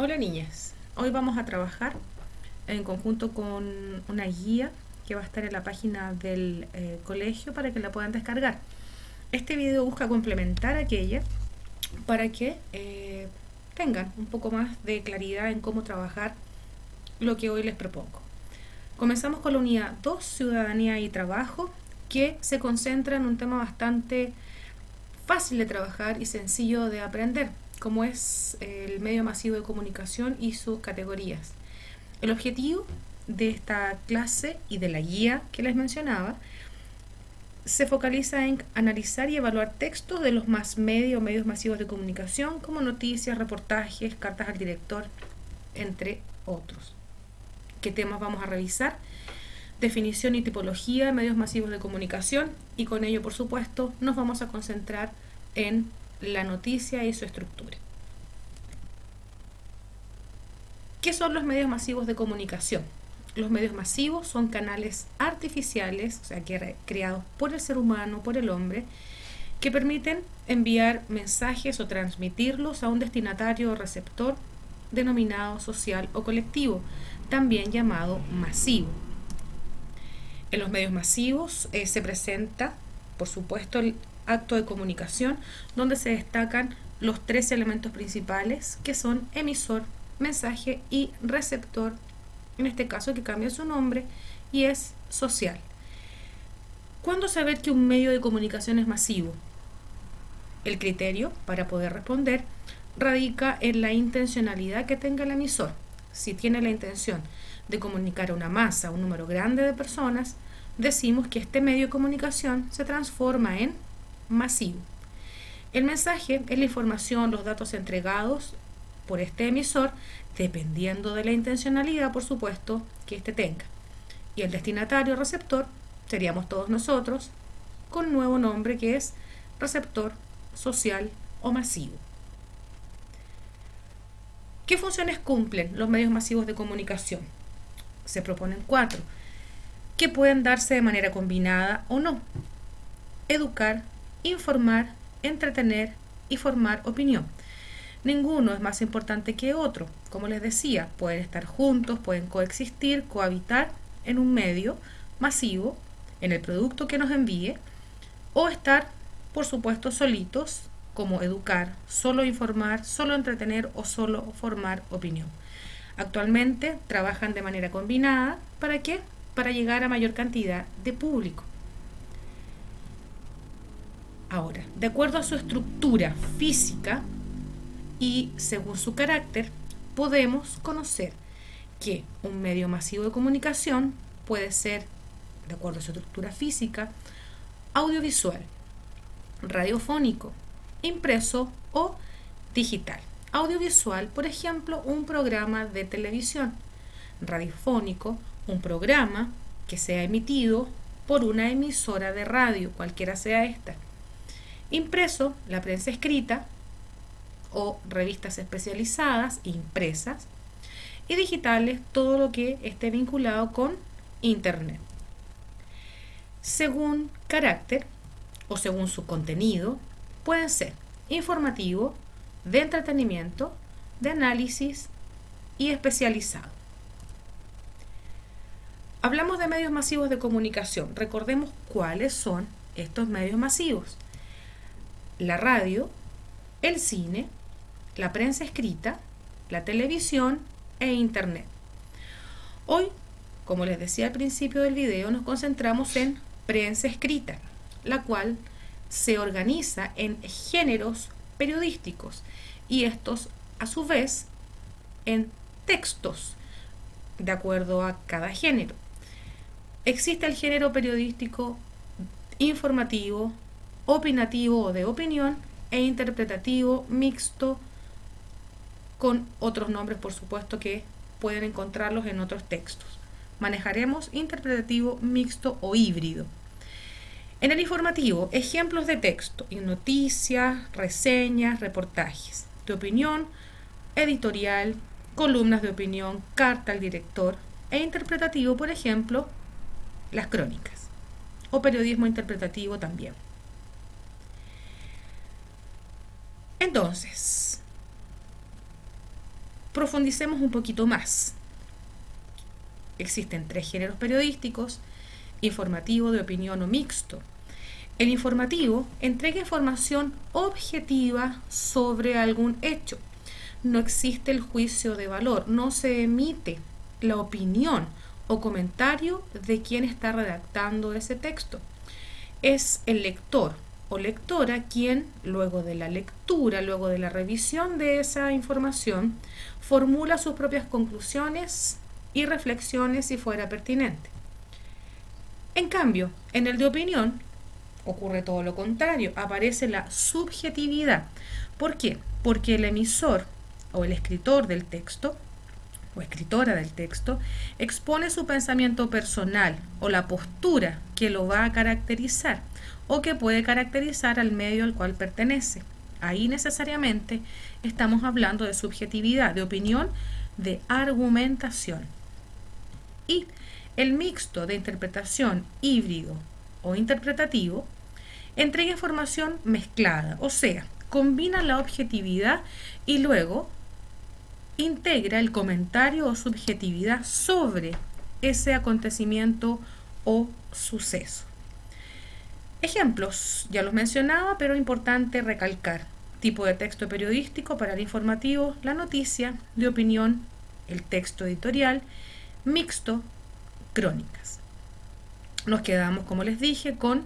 Hola niñas, hoy vamos a trabajar en conjunto con una guía que va a estar en la página del colegio para que la puedan descargar. Este video busca complementar aquella para que tengan un poco más de claridad en cómo trabajar lo que hoy les propongo. Comenzamos con la unidad 2, Ciudadanía y Trabajo, que se concentra en un tema bastante fácil de trabajar y sencillo de aprender, como es el medio masivo de comunicación y sus categorías. El objetivo de esta clase y de la guía que les mencionaba se focaliza en analizar y evaluar textos de los medios masivos de comunicación, como noticias, reportajes, cartas al director, entre otros. ¿Qué temas vamos a revisar? Definición y tipología de medios masivos de comunicación, y con ello, por supuesto, nos vamos a concentrar en la noticia y su estructura. ¿Qué son los medios masivos de comunicación? Los medios masivos son canales artificiales, o sea, creados por el ser humano, por el hombre, que permiten enviar mensajes o transmitirlos a un destinatario o receptor denominado social o colectivo, también llamado masivo. En los medios masivos se presenta, por supuesto, el acto de comunicación, donde se destacan los tres elementos principales, que son emisor, mensaje y receptor, en este caso que cambia su nombre y es social. ¿Cuándo saber que un medio de comunicación es masivo? El criterio para poder responder radica en la intencionalidad que tenga el emisor. Si tiene la intención de comunicar a una masa, a un número grande de personas, decimos que este medio de comunicación se transforma en masivo. El mensaje es la información, los datos entregados por este emisor, dependiendo de la intencionalidad, por supuesto, que éste tenga. Y el destinatario receptor seríamos todos nosotros, con nuevo nombre que es receptor social o masivo. ¿Qué funciones cumplen los medios masivos de comunicación? Se proponen 4, que pueden darse de manera combinada o no: educar, informar, entretener y formar opinión. Ninguno es más importante que otro. Como les decía, pueden estar juntos, pueden coexistir, cohabitar en un medio masivo, en el producto que nos envíe, o estar, por supuesto, solitos, como educar, solo informar, solo entretener o solo formar opinión. Actualmente trabajan de manera combinada. ¿Para qué? Para llegar a mayor cantidad de público. Ahora, de acuerdo a su estructura física y según su carácter, podemos conocer que un medio masivo de comunicación puede ser, de acuerdo a su estructura física, audiovisual, radiofónico, impreso o digital. Audiovisual, por ejemplo, un programa de televisión. Radiofónico, un programa que sea emitido por una emisora de radio, cualquiera sea esta. Impreso, la prensa escrita o revistas especializadas impresas. Y digitales, todo lo que esté vinculado con internet. Según carácter o según su contenido, pueden ser informativo, de entretenimiento, de análisis y especializado. Hablamos de medios masivos de comunicación. Recordemos cuáles son estos medios masivos: la radio, el cine, la prensa escrita, la televisión e internet. Hoy, como les decía al principio del video, nos concentramos en prensa escrita, la cual se organiza en géneros periodísticos y estos a su vez en textos de acuerdo a cada género. Existe el género periodístico informativo, opinativo o de opinión e interpretativo mixto, con otros nombres por supuesto que pueden encontrarlos en otros textos. Manejaremos interpretativo mixto o híbrido. En el informativo, ejemplos de texto y noticias, reseñas, reportajes de opinión, editorial, columnas de opinión, carta al director, e interpretativo, por ejemplo, las crónicas o periodismo interpretativo también. Entonces, profundicemos un poquito más. Existen 3 géneros periodísticos: informativo, de opinión o mixto. El informativo entrega información objetiva sobre algún hecho. No existe el juicio de valor, no se emite la opinión o comentario de quien está redactando ese texto. Es el lector o lectora quien, luego de la lectura, luego de la revisión de esa información, formula sus propias conclusiones y reflexiones si fuera pertinente. En cambio, en el de opinión ocurre todo lo contrario, aparece la subjetividad. ¿Por qué? Porque el emisor o el escritor del texto o escritora del texto expone su pensamiento personal o la postura que lo va a caracterizar o que puede caracterizar al medio al cual pertenece. Ahí necesariamente estamos hablando de subjetividad, de opinión, de argumentación. Y el mixto de interpretación híbrido o interpretativo entrega información mezclada, o sea, combina la objetividad y luego integra el comentario o subjetividad sobre ese acontecimiento o suceso. Ejemplos, ya los mencionaba, pero importante recalcar: tipo de texto periodístico para el informativo, la noticia; de opinión, el texto editorial; mixto, crónicas. Nos quedamos, como les dije, con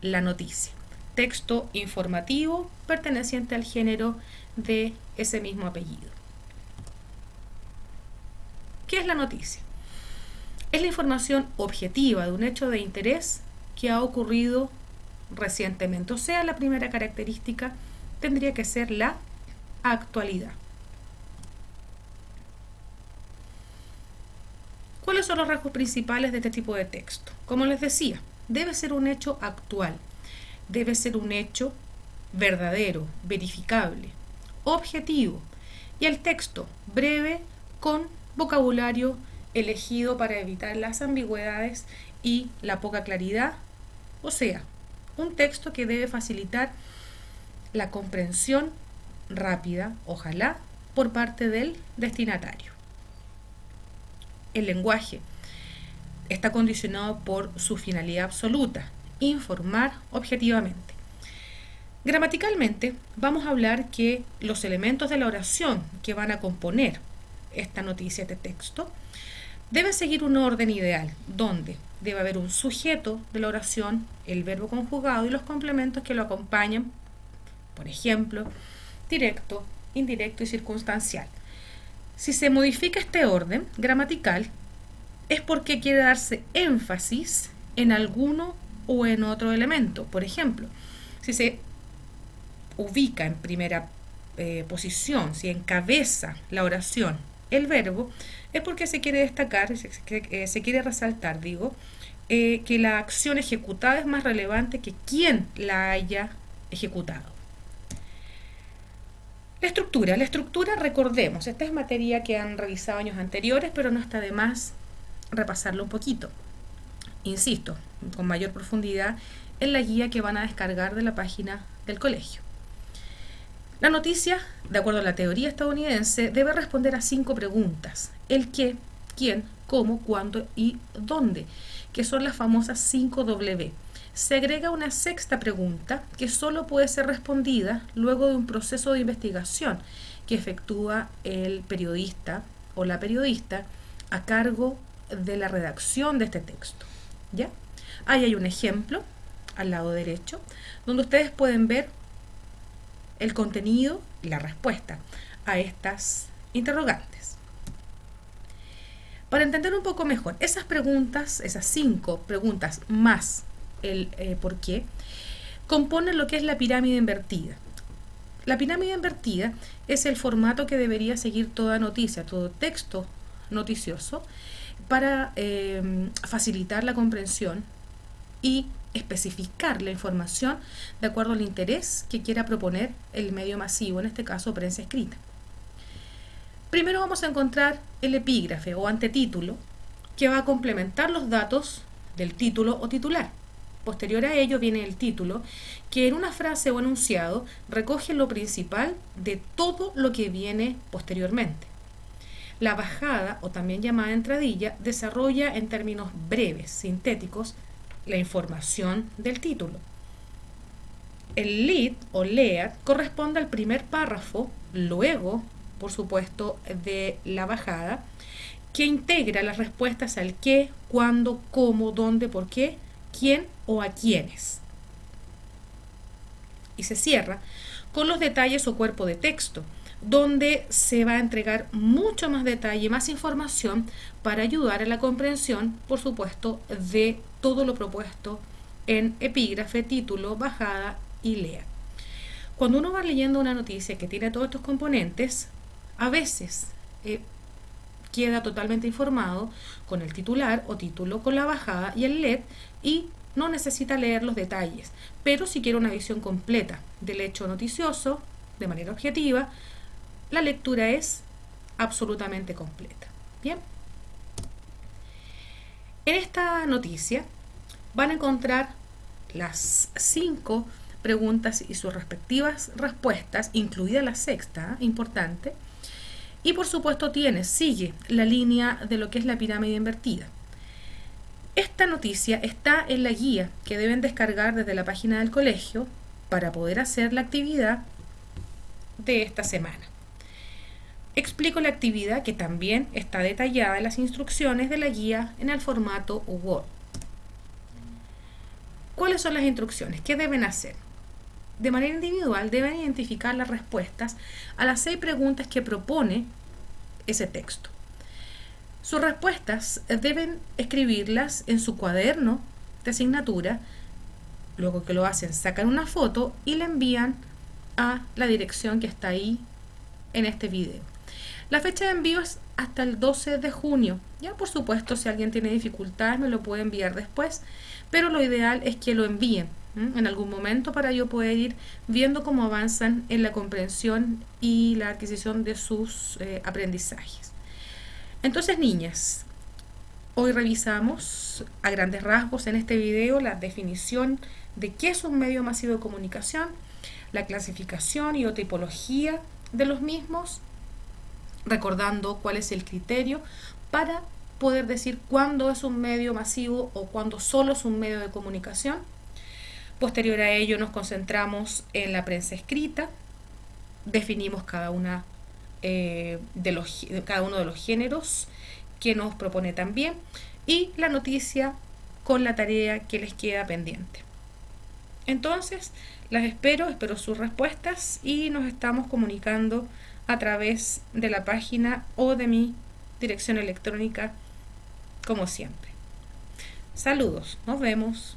la noticia, texto informativo perteneciente al género de ese mismo apellido. ¿Qué es la noticia? Es la información objetiva de un hecho de interés que ha ocurrido recientemente. O sea, la primera característica tendría que ser la actualidad. ¿Cuáles son los rasgos principales de este tipo de texto? Como les decía, debe ser un hecho actual, debe ser un hecho verdadero, verificable, objetivo, y el texto breve, con vocabulario elegido para evitar las ambigüedades y la poca claridad. O sea, un texto que debe facilitar la comprensión rápida, ojalá, por parte del destinatario. El lenguaje está condicionado por su finalidad absoluta: informar objetivamente. Gramaticalmente, vamos a hablar que los elementos de la oración que van a componer esta noticia de texto deben seguir un orden ideal, donde debe haber un sujeto de la oración, el verbo conjugado y los complementos que lo acompañan, por ejemplo, directo, indirecto y circunstancial. Si se modifica este orden gramatical, es porque quiere darse énfasis en alguno o en otro elemento. Por ejemplo, si se ubica en primera posición, si encabeza la oración el verbo, es porque se quiere destacar, se quiere resaltar, que la acción ejecutada es más relevante que quien la haya ejecutado. La estructura, recordemos, esta es materia que han revisado años anteriores, pero no está de más repasarlo un poquito. Insisto, con mayor profundidad en la guía que van a descargar de la página del colegio. La noticia, de acuerdo a la teoría estadounidense, debe responder a 5 preguntas: el qué, quién, cómo, cuándo y dónde, que son las famosas 5 W. Se agrega una 6ª pregunta que solo puede ser respondida luego de un proceso de investigación que efectúa el periodista o la periodista a cargo de la redacción de este texto. ¿Ya? Ahí hay un ejemplo al lado derecho donde ustedes pueden ver el contenido y la respuesta a estas interrogantes. Para entender un poco mejor esas preguntas, esas 5 preguntas más el por qué, componen lo que es la pirámide invertida. La pirámide invertida es el formato que debería seguir toda noticia, todo texto noticioso, para facilitar la comprensión y especificar la información de acuerdo al interés que quiera proponer el medio masivo, en este caso prensa escrita. Primero vamos a encontrar el epígrafe o antetítulo, que va a complementar los datos del título o titular. Posterior a ello viene el título, que en una frase o enunciado recoge lo principal de todo lo que viene posteriormente. La bajada, o también llamada entradilla, desarrolla en términos breves, sintéticos, la información del título. El lead o lead corresponde al primer párrafo, luego, por supuesto, de la bajada, que integra las respuestas al qué, cuándo, cómo, dónde, por qué, quién o a quiénes. Y se cierra con los detalles o cuerpo de texto, donde se va a entregar mucho más detalle, más información para ayudar a la comprensión, por supuesto, de todo lo propuesto en epígrafe, título, bajada y lea. Cuando uno va leyendo una noticia que tiene todos estos componentes, a veces queda totalmente informado con el titular o título, con la bajada y el lead, y no necesita leer los detalles, pero si quiere una visión completa del hecho noticioso, de manera objetiva, la lectura es absolutamente completa. Bien. En esta noticia van a encontrar las 5 preguntas y sus respectivas respuestas, incluida la sexta, importante, y por supuesto sigue la línea de lo que es la pirámide invertida. Esta noticia está en la guía que deben descargar desde la página del colegio para poder hacer la actividad de esta semana. Explico la actividad que también está detallada en las instrucciones de la guía en el formato Word. ¿Cuáles son las instrucciones? ¿Qué deben hacer? De manera individual deben identificar las respuestas a las 6 preguntas que propone ese texto. Sus respuestas deben escribirlas en su cuaderno de asignatura. Luego que lo hacen, sacan una foto y la envían a la dirección que está ahí en este video. La fecha de envío es hasta el 12 de junio. Ya, por supuesto, si alguien tiene dificultades me lo puede enviar después, pero lo ideal es que lo envíen en algún momento para yo poder ir viendo cómo avanzan en la comprensión y la adquisición de sus aprendizajes. Entonces, niñas, hoy revisamos a grandes rasgos en este video la definición de qué es un medio masivo de comunicación, la clasificación y o tipología de los mismos, recordando cuál es el criterio para poder decir cuándo es un medio masivo o cuándo solo es un medio de comunicación. Posterior a ello nos concentramos en la prensa escrita, definimos cada uno de los géneros que nos propone también, y la noticia con la tarea que les queda pendiente. Entonces, las espero sus respuestas y nos estamos comunicando a través de la página o de mi dirección electrónica, como siempre. Saludos, nos vemos.